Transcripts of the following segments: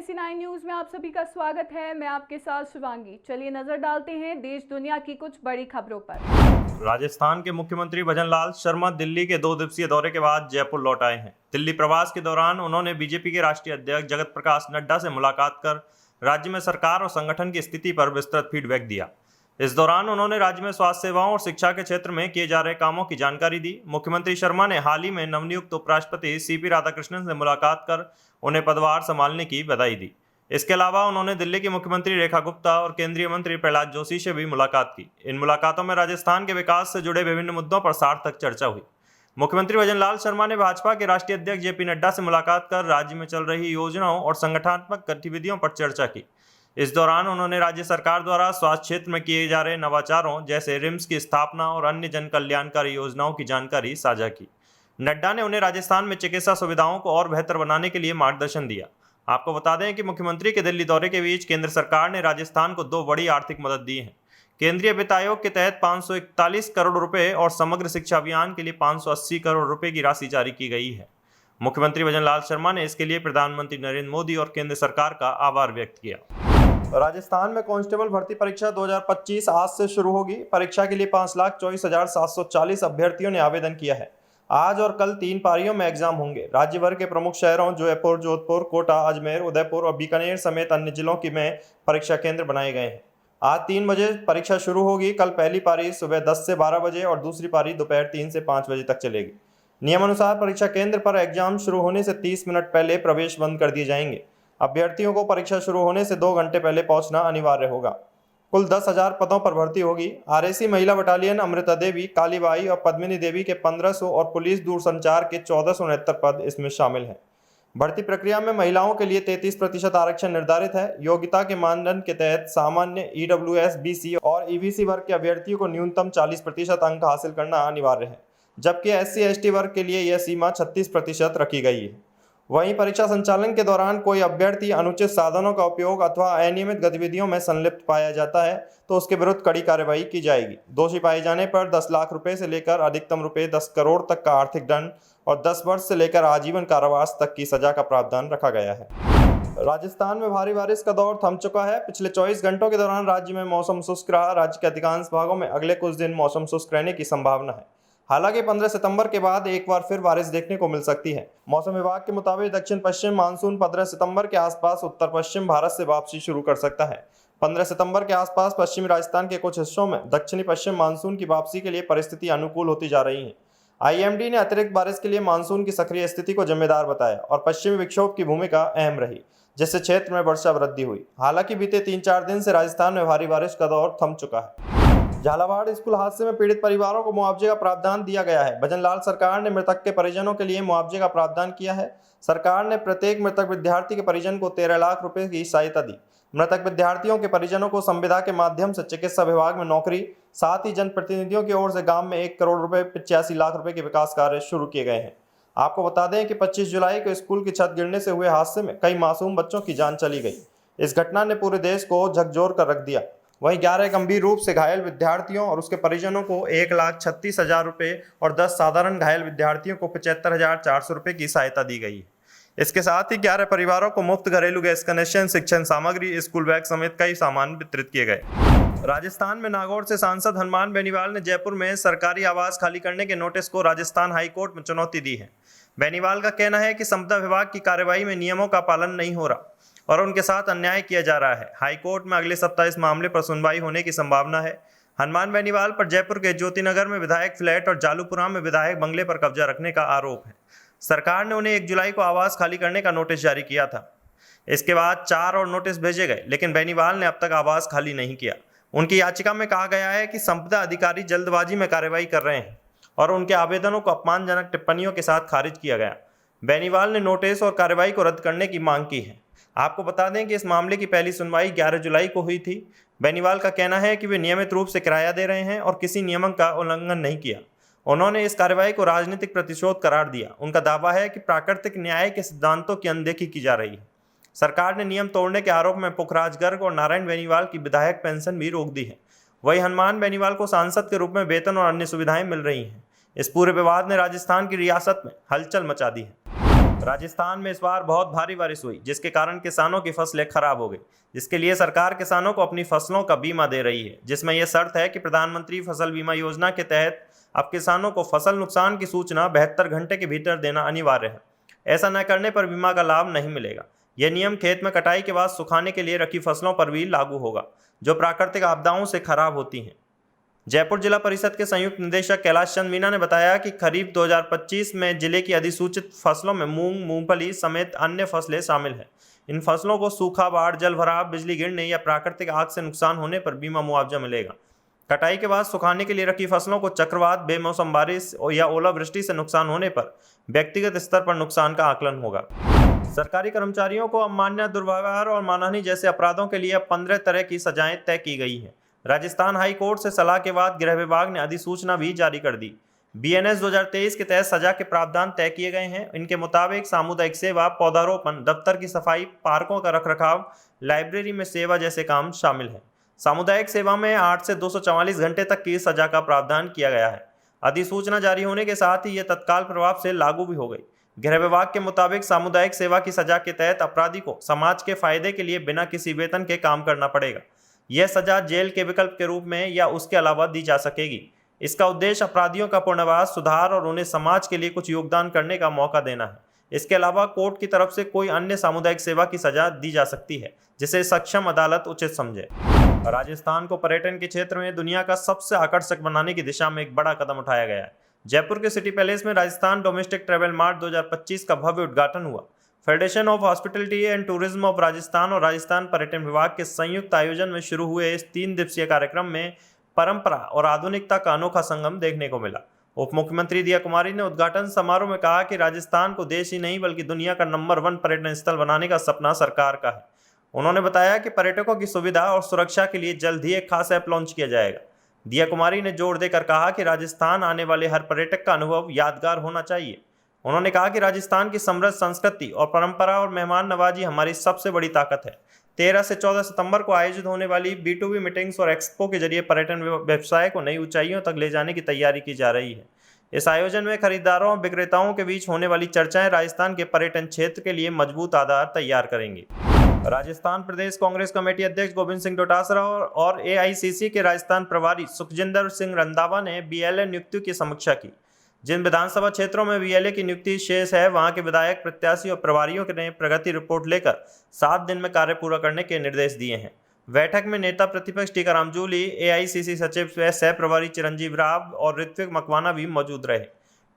NAC9 news में आप सभी का स्वागत है। मैं आपके साथ शिवांगी। चलिए नजर डालते हैं देश दुनिया की कुछ बड़ी खबरों पर। राजस्थान के मुख्यमंत्री भजनलाल शर्मा दिल्ली के 2 दिवसीय दौरे के बाद जयपुर लौट आए हैं। दिल्ली प्रवास के दौरान उन्होंने बीजेपी के राष्ट्रीय अध्यक्ष जगत प्रकाश नड्डा से मुलाकात कर राज्य में सरकार और संगठन की स्थिति पर विस्तृत फीडबैक दिया। इस दौरान उन्होंने राज्य में स्वास्थ्य सेवाओं और शिक्षा के क्षेत्र में किए जा रहे कामों की जानकारी दी। मुख्यमंत्री शर्मा ने हाल ही में नवनियुक्त उपराष्ट्रपति CP राधाकृष्णन से मुलाकात कर उन्हें पदभार संभालने की बधाई दी। इसके अलावा उन्होंने दिल्ली की मुख्यमंत्री रेखा गुप्ता और केंद्रीय मंत्री प्रहलाद जोशी से भी मुलाकात की। इन मुलाकातों में राजस्थान के विकास से जुड़े विभिन्न मुद्दों पर सार्थक चर्चा हुई। मुख्यमंत्री भजनलाल शर्मा ने भाजपा के राष्ट्रीय अध्यक्ष JP नड्डा से मुलाकात कर राज्य में चल रही योजनाओं और संगठनात्मक गतिविधियों पर चर्चा की। इस दौरान उन्होंने राज्य सरकार द्वारा स्वास्थ्य क्षेत्र में किए जा रहे नवाचारों जैसे रिम्स की स्थापना और अन्य जन कल्याणकारी योजनाओं की जानकारी साझा की। नड्डा ने उन्हें राजस्थान में चिकित्सा सुविधाओं को और बेहतर बनाने के लिए मार्गदर्शन दिया। आपको बता दें कि मुख्यमंत्री के दिल्ली दौरे के बीच केंद्र सरकार ने राजस्थान को 2 बड़ी आर्थिक मदद दी है। केंद्रीय वित्त आयोग के तहत 541 करोड़ रुपए और समग्र शिक्षा अभियान के लिए 580 करोड़ रुपए की राशि जारी की गई है। मुख्यमंत्री भजनलाल शर्मा ने इसके लिए प्रधानमंत्री नरेंद्र मोदी और केंद्र सरकार का आभार व्यक्त किया। राजस्थान में कांस्टेबल भर्ती परीक्षा 2025 आज से शुरू होगी। परीक्षा के लिए 5,24,740 अभ्यर्थियों ने आवेदन किया है। आज और कल 3 पारियों में एग्जाम होंगे। राज्य भर के प्रमुख शहरों जयपुर, जोधपुर, कोटा, अजमेर, उदयपुर और बीकानेर समेत अन्य जिलों की में परीक्षा केंद्र बनाए गए हैं। आज 3 बजे परीक्षा शुरू होगी। कल पहली पारी सुबह 10 से 12 बजे और दूसरी पारी दोपहर 3 से 5 बजे तक चलेगी। नियमानुसार परीक्षा केंद्र पर एग्जाम शुरू होने से 30 मिनट पहले प्रवेश बंद कर दिए जाएंगे। अभ्यर्थियों को परीक्षा शुरू होने से 2 घंटे पहले पहुंचना अनिवार्य होगा। कुल 10,000 पदों पर भर्ती होगी। RAC महिला बटालियन अमृता देवी, कालीबाई और पद्मिनी देवी के 1500 और पुलिस दूरसंचार के 1469 पद इसमें शामिल हैं। भर्ती प्रक्रिया में महिलाओं के लिए 33% आरक्षण निर्धारित है। योग्यता के मानदंड के तहत सामान्य EWS, BC और EBC वर्ग के अभ्यर्थियों को न्यूनतम 40% अंक हासिल करना अनिवार्य है, जबकि SC ST वर्ग के लिए यह सीमा 36% रखी गई है। वहीं परीक्षा संचालन के दौरान कोई अभ्यर्थी अनुचित साधनों का उपयोग अथवा अनियमित गतिविधियों में संलिप्त पाया जाता है तो उसके विरुद्ध कड़ी कार्रवाई की जाएगी। दोषी पाए जाने पर 10 लाख रुपए से लेकर अधिकतम रुपए 10 करोड़ तक का आर्थिक दंड और 10 वर्ष से लेकर आजीवन कारावास तक की सजा का प्रावधान रखा गया है। राजस्थान में भारी बारिश का दौर थम चुका है। पिछले 24 घंटों के दौरान राज्य में मौसम शुष्क रहा। राज्य के अधिकांश भागों में अगले कुछ दिन मौसम शुष्क रहने की संभावना है। हालांकि 15 सितंबर के बाद एक बार फिर बारिश देखने को मिल सकती है। मौसम विभाग के मुताबिक दक्षिण पश्चिम मानसून 15 सितंबर के आसपास उत्तर पश्चिम भारत से वापसी शुरू कर सकता है। 15 सितंबर के आसपास पश्चिमी राजस्थान के कुछ हिस्सों में दक्षिणी पश्चिम मानसून की वापसी के लिए परिस्थिति अनुकूल होती जा रही है। IMD ने अतिरिक्त बारिश के लिए मानसून की सक्रिय स्थिति को जिम्मेदार बताया और पश्चिमी विक्षोभ की भूमिका अहम रही, जिससे क्षेत्र में वर्षा वृद्धि हुई। हालांकि बीते 3-4 दिन से राजस्थान में भारी बारिश का दौर थम चुका है। झालावाड़ स्कूल हादसे में पीड़ित परिवारों को मुआवजे का प्रावधान दिया गया है। भजनलाल सरकार ने मृतक के परिजनों के लिए मुआवजे का प्रावधान किया है। सरकार ने प्रत्येक मृतक विद्यार्थी के परिजन को 13 लाख रुपए की सहायता दी। मृतक विद्यार्थियों के परिजनों को संविदा के माध्यम से चिकित्सा विभाग में नौकरी, साथ ही जनप्रतिनिधियों की ओर से गांव में 1 करोड़ रुपए 85 लाख रुपए के विकास कार्य शुरू किए गए हैं। आपको बता दें कि 25 जुलाई को स्कूल की छत गिरने से हुए हादसे में कई मासूम बच्चों की जान चली गई। इस घटना ने पूरे देश को झकझोर कर रख दिया। वहीं 11 गंभीर रूप से घायल विद्यार्थियों और उसके परिजनों को 1,36,000 रुपये और 10 साधारण घायल विद्यार्थियों को 75,400 रुपये की सहायता दी गई है। इसके साथ ही 11 परिवारों को मुफ्त घरेलू गैस कनेक्शन, शिक्षण सामग्री, स्कूल बैग समेत कई सामान वितरित किए गए। राजस्थान में नागौर से सांसद हनुमान बेनीवाल ने जयपुर में सरकारी आवास खाली करने के नोटिस को राजस्थान हाईकोर्ट में चुनौती दी है। बेनीवाल का कहना है कि संपदा विभाग की कार्रवाई में नियमों का पालन नहीं हो रहा और उनके साथ अन्याय किया जा रहा है। हाईकोर्ट में अगले सप्ताह इस मामले पर सुनवाई होने की संभावना है। हनुमान बेनीवाल पर जयपुर के ज्योतिनगर में विधायक फ्लैट और जालूपुरा में विधायक बंगले पर कब्जा रखने का आरोप है। सरकार ने उन्हें 1 जुलाई को आवास खाली करने का नोटिस जारी किया था। इसके बाद 4 और नोटिस भेजे गए, लेकिन बेनीवाल ने अब तक आवास खाली नहीं किया। उनकी याचिका में कहा गया है कि संपदा अधिकारी जल्दबाजी में कार्रवाई कर रहे हैं और उनके आवेदनों को अपमानजनक टिप्पणियों के साथ खारिज किया गया। बेनीवाल ने नोटिस और कार्रवाई को रद्द करने की मांग की है। आपको बता दें कि इस मामले की पहली सुनवाई 11 जुलाई को हुई थी। बेनीवाल का कहना है कि वे नियमित रूप से किराया दे रहे हैं और किसी नियम का उल्लंघन नहीं किया। उन्होंने इस कार्रवाई को राजनीतिक प्रतिशोध करार दिया। उनका दावा है कि प्राकृतिक न्याय के सिद्धांतों की अनदेखी की जा रही है। सरकार ने नियम तोड़ने के आरोप में पुखराज गर्ग और नारायण बेनीवाल की विधायक पेंशन भी रोक दी है। वहीं हनुमान बेनीवाल को सांसद के रूप में वेतन और अन्य सुविधाएं मिल रही हैं। इस पूरे विवाद ने राजस्थान की रियासत में हलचल मचा दी है। राजस्थान में इस बार बहुत भारी बारिश हुई, जिसके कारण किसानों की फसलें खराब हो गई, जिसके लिए सरकार किसानों को अपनी फसलों का बीमा दे रही है, जिसमें यह शर्त है कि प्रधानमंत्री फसल बीमा योजना के तहत अब किसानों को फसल नुकसान की सूचना 72 घंटे के भीतर देना अनिवार्य है। ऐसा न करने पर बीमा का लाभ नहीं मिलेगा। यह नियम खेत में कटाई के बाद सुखाने के लिए रखी फसलों पर भी लागू होगा, जो प्राकृतिक आपदाओं से खराब होती हैं। जयपुर जिला परिषद के संयुक्त निदेशक कैलाश चंद मीना ने बताया कि खरीफ 2025 में जिले की अधिसूचित फसलों में मूंग, मूंगफली समेत अन्य फसलें शामिल हैं। इन फसलों को सूखा, बाढ़, जल भराव, बिजली गिरने या प्राकृतिक आग से नुकसान होने पर बीमा मुआवजा मिलेगा। कटाई के बाद सुखाने के लिए रखी फसलों को चक्रवात, बेमौसम बारिश या ओलावृष्टि से नुकसान होने पर व्यक्तिगत स्तर पर नुकसान का आकलन होगा। सरकारी कर्मचारियों को अवमानना, दुर्व्यवहार और मानहानि जैसे अपराधों के लिए अब 15 तरह की सजाएं तय की गई हैं। राजस्थान हाई कोर्ट से सलाह के बाद गृह विभाग ने अधिसूचना भी जारी कर दी। BNS 2023 के तहत सजा के प्रावधान तय किए गए हैं। इनके मुताबिक सामुदायिक सेवा, पौधारोपण, दफ्तर की सफाई, पार्कों का रखरखाव, लाइब्रेरी में सेवा जैसे काम शामिल हैं। सामुदायिक सेवा में 8 से 244 घंटे तक की सजा का प्रावधान किया गया है। अधिसूचना जारी होने के साथ ही यह तत्काल प्रभाव से लागू भी हो गई। गृह विभाग के मुताबिक सामुदायिक सेवा की सजा के तहत अपराधी को समाज के फायदे के लिए बिना किसी वेतन के काम करना पड़ेगा। यह सजा जेल के विकल्प के रूप में या उसके अलावा दी जा सकेगी। इसका उद्देश्य अपराधियों का पुनर्वास, सुधार और उन्हें समाज के लिए कुछ योगदान करने का मौका देना है। इसके अलावा कोर्ट की तरफ से कोई अन्य सामुदायिक सेवा की सजा दी जा सकती है, जिसे सक्षम अदालत उचित समझे। राजस्थान को पर्यटन के क्षेत्र में दुनिया का सबसे आकर्षक बनाने की दिशा में एक बड़ा कदम उठाया गया है। जयपुर के सिटी पैलेस में राजस्थान डोमेस्टिक ट्रैवल मार्ट 2025 का भव्य उद्घाटन हुआ। Federation of hospitality and tourism of Rajasthan और राजस्थान पर्यटन विभाग के संयुक्त आयोजन में शुरू हुए इस 3 दिवसीय कार्यक्रम में परंपरा और आधुनिकता का अनोखा संगम देखने को मिला। उप मुख्यमंत्री दिया कुमारी ने उद्घाटन समारोह में कहा कि राजस्थान को देश ही नहीं बल्कि दुनिया का नंबर 1 पर्यटन स्थल बनाने का सपना सरकार का है। उन्होंने बताया कि पर्यटकों की सुविधा और सुरक्षा के लिए जल्द ही एक खास ऐप लॉन्च किया जाएगा। दिया कुमारी ने जोर देकर कहा कि राजस्थान आने वाले हर पर्यटक का अनुभव यादगार होना चाहिए। उन्होंने कहा कि राजस्थान की समृद्ध संस्कृति और परंपरा और मेहमान नवाजी हमारी सबसे बड़ी ताकत है। 13 से 14 सितंबर को आयोजित होने वाली B2B मीटिंग्स और एक्सपो के जरिए पर्यटन व्यवसाय को नई ऊंचाइयों तक ले जाने की तैयारी की जा रही है। इस आयोजन में खरीदारों और विक्रेताओं के बीच होने वाली चर्चाएं राजस्थान के पर्यटन क्षेत्र के लिए मजबूत आधार तैयार करेंगी। राजस्थान प्रदेश कांग्रेस कमेटी अध्यक्ष गोविंद सिंह डोटासरा और AICC के राजस्थान प्रभारी सुखजिंदर सिंह रंधावा ने BLA नियुक्तियों की समीक्षा की। जिन विधानसभा क्षेत्रों में BLA की नियुक्ति शेष है, वहां के विधायक, प्रत्याशी और प्रभारियों ने प्रगति रिपोर्ट लेकर 7 दिन में कार्य पूरा करने के निर्देश दिए हैं। बैठक में नेता प्रतिपक्ष टीकाराम जूली, AICC सचिव सह प्रभारी चिरंजीव राव और ऋत्विक मकवाना भी मौजूद रहे।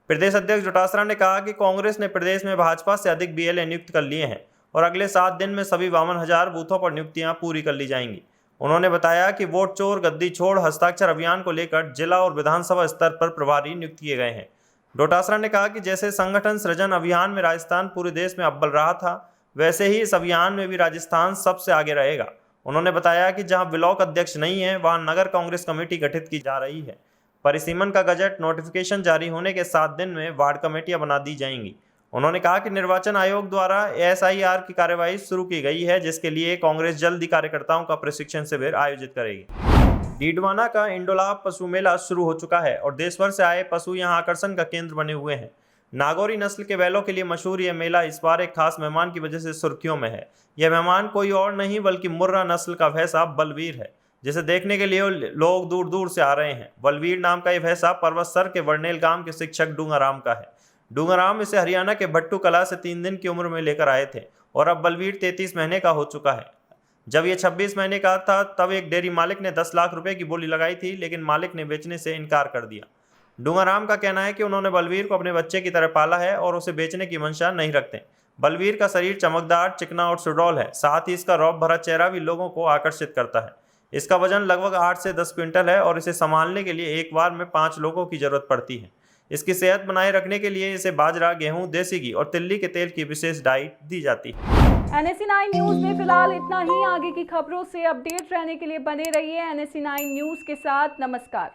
प्रदेश अध्यक्ष डोटासरा ने कहा कि कांग्रेस ने प्रदेश में भाजपा से अधिक BLA नियुक्त कर लिए हैं और अगले 7 दिन में सभी 52,000 बूथों पर नियुक्तियां पूरी कर ली जाएंगी। उन्होंने बताया कि वोट चोर गद्दी छोड़ हस्ताक्षर अभियान को लेकर जिला और विधानसभा स्तर पर प्रभारी नियुक्त किए गए हैं। डोटासरा ने कहा कि जैसे संगठन सृजन अभियान में राजस्थान पूरे देश में अव्वल रहा था, वैसे ही इस अभियान में भी राजस्थान सबसे आगे रहेगा। उन्होंने बताया कि जहां ब्लॉक अध्यक्ष नहीं है, वहां नगर कांग्रेस कमेटी गठित की जा रही है। परिसीमन का गजट नोटिफिकेशन जारी होने के 7 दिन में वार्ड कमेटियां बना दी जाएंगी। उन्होंने कहा कि निर्वाचन आयोग द्वारा SIR की कार्यवाही शुरू की गई है, जिसके लिए कांग्रेस जल्द ही कार्यकर्ताओं का प्रशिक्षण शिविर आयोजित करेगी। डीडवाना का इंडोलाब पशु मेला शुरू हो चुका है और देश भर से आए पशु यहां आकर्षण का केंद्र बने हुए हैं। नागौरी नस्ल के बैलों के लिए मशहूर यह मेला इस बार एक खास मेहमान की वजह से सुर्खियों में है। यह मेहमान कोई और नहीं बल्कि मुर्रा नस्ल का भैंसा बलवीर है, जिसे देखने के लिए लोग दूर दूर से आ रहे हैं। बलवीर नाम का यह भैंसा पर्वतसर के वर्णेल गांव के शिक्षक डूंगाराम का है। डूंगाराम इसे हरियाणा के भट्टू कला से 3 दिन की उम्र में लेकर आए थे और अब बलवीर 33 महीने का हो चुका है। जब ये 26 महीने का था तब एक डेयरी मालिक ने 10 लाख रुपए की बोली लगाई थी, लेकिन मालिक ने बेचने से इनकार कर दिया। डूंगाराम का कहना है कि उन्होंने बलवीर को अपने बच्चे की तरह पाला है और उसे बेचने की मंशा नहीं रखते। बलवीर का शरीर चमकदार, चिकना और सुडौल है। साथ ही इसका रौब भरा चेहरा भी लोगों को आकर्षित करता है। इसका वजन लगभग 8 से 10 क्विंटल है और इसे संभालने के लिए एक बार में 5 लोगों की जरूरत पड़ती है। इसकी सेहत बनाए रखने के लिए इसे बाजरा, गेहूं, देसी घी और तिल्ली के तेल की विशेष डाइट दी जाती है। NSE9 न्यूज में फिलहाल इतना ही। आगे की खबरों से अपडेट रहने के लिए बने रहिए NSE9 न्यूज के साथ। नमस्कार।